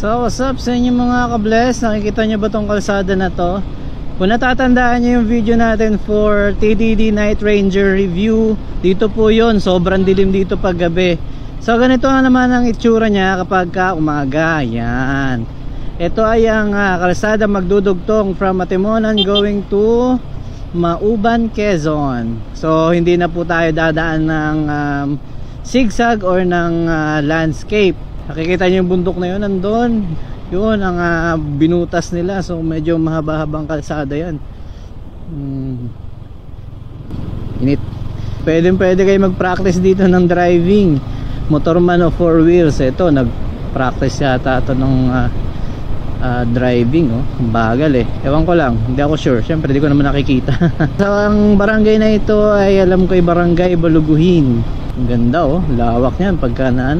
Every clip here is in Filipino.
So what's up sa inyo mga ka-bless? Nakikita nyo ba tong kalsada na to? Kung natatandaan nyo yung video natin for TDD Night Ranger review, dito po yun, sobrang dilim dito pag gabi. So ganito na naman ang itsura nya kapag umaga. Yan. Ito ay ang kalsada magdudugtong from Atimonan going to Mauban, Quezon. So hindi na po tayo dadaan ng zigzag or ng landscape. Nakikita nyo yung bundok na yun, nandun. Yun ang binutas nila. So medyo mahaba-habang kalsada yan. Init. Pwede kayo mag-practice dito ng driving. Motorman o 4 wheels. Ito, nag-practice yata ito ng driving. Bagal eh. Ewan ko lang, hindi ako sure. Siyempre, di ko naman nakikita. So ang barangay na ito ay alam ko ay Barangay Baluguhin. Ang ganda lawak yan pagka na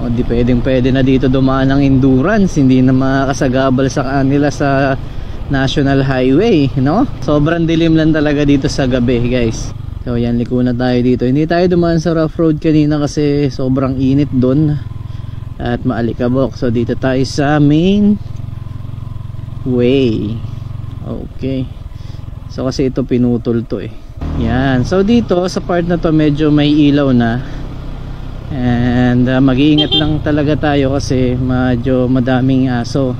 di pwede na dito dumaan ng endurance, hindi na makakasagabal sa kanila sa national highway, no? Sobrang dilim lang talaga dito sa gabi, guys. So yan, liko na tayo dito. Hindi tayo dumaan sa rough road kanina kasi sobrang init doon at maalikabok. So dito tayo sa main way. Okay. So kasi ito pinutol to eh. Yan. So dito sa part na to medyo may ilaw na. And mag-iingat lang talaga tayo kasi medyo madaming aso.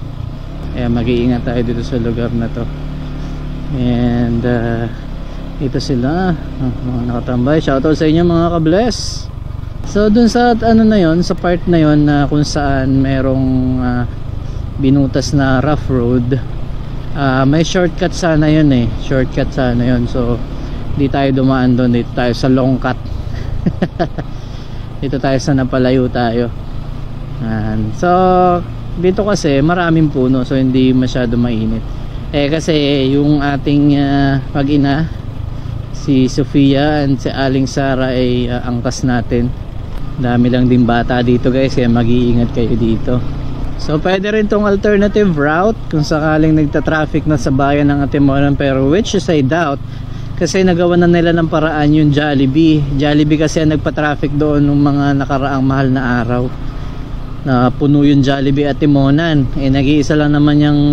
Kaya mag-iingat tayo dito sa lugar na to. And ito sila, mga nakatambay. Shoutout sa inyo mga ka-bless. So dun sa na yon, sa part na yon na kung saan merong binutas na rough road, may shortcut sana yun eh. Shortcut sana yun. So di tayo dumaan doon, dito tayo sa long cut. Dito tayo sa napalayo tayo. So dito kasi maraming puno, so hindi masyado mainit. Kasi yung ating mag-ina, si Sofia and si Aling Sara ay angkas natin. Dami lang din bata dito guys, kaya mag-iingat kayo dito. So pwede rin tong alternative route kung sakaling nagta-traffic na sa bayan ng Atimonan, pero which is I doubt. Kasi nagawa na nila ng paraan yung Jollibee. Jollibee kasi nagpa-traffic doon ng mga nakaraang mahal na araw. Na puno yung Jollibee at Timonan. Nag-iisa lang naman yung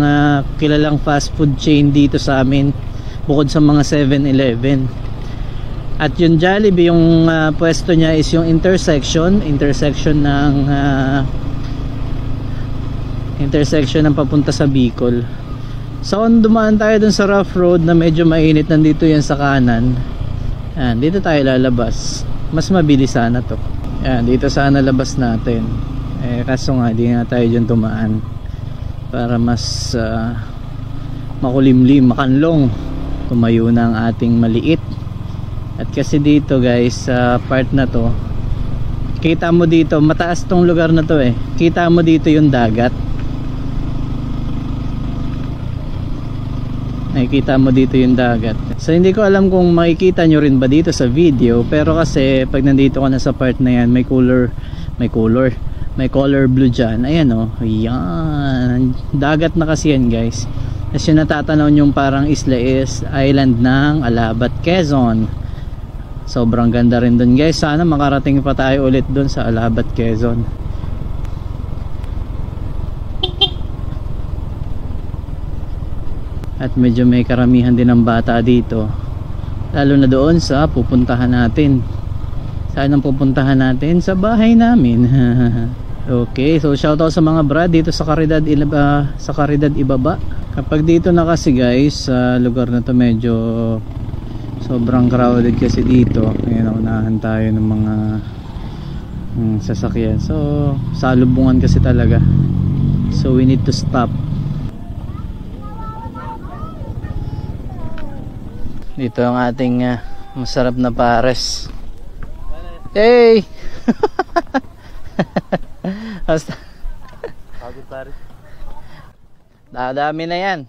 kilalang fast food chain dito sa amin. Bukod sa mga 7-Eleven. At yung Jollibee, yung pwesto niya is yung intersection ng papunta sa Bicol. So dumaan tayo dun sa rough road na medyo mainit, nandito yan sa kanan. Yan, dito tayo lalabas. Mas mabilis sana to. Yan, dito sana labas natin. Kaso nga di nga tayo dyan tumaan para mas makulimlim, makanlong. Tumayo na ang ating maliit. At kasi dito guys, sa part na to, kita mo dito, mataas tong lugar na to eh. Kita mo dito yung dagat. Nakikita mo dito yung dagat. So hindi ko alam kung makikita nyo rin ba dito sa video, pero kasi pag nandito ka na sa part na yan, may color blue dyan. Ayan yan, dagat na kasi yan guys. As yung natatanaw yung parang island ng Alabat, Quezon. Sobrang ganda rin dun guys. Sana makarating pa tayo ulit dun sa Alabat, Quezon. At medyo may karamihan din ng bata dito, lalo na doon sa pupuntahan natin. Saan ang pupuntahan natin? Sa bahay namin. Okay, so shoutout sa mga brad dito sa Caridad Ibaba. Kapag dito na kasi guys, sa lugar na to medyo sobrang crowded kasi dito. Ngayon unahan tayo ng mga sasakyan. So salubungan kasi talaga. So we need to stop. Dito ang ating masarap na pares. Hey! Basta pagod pares. Dadami na yan.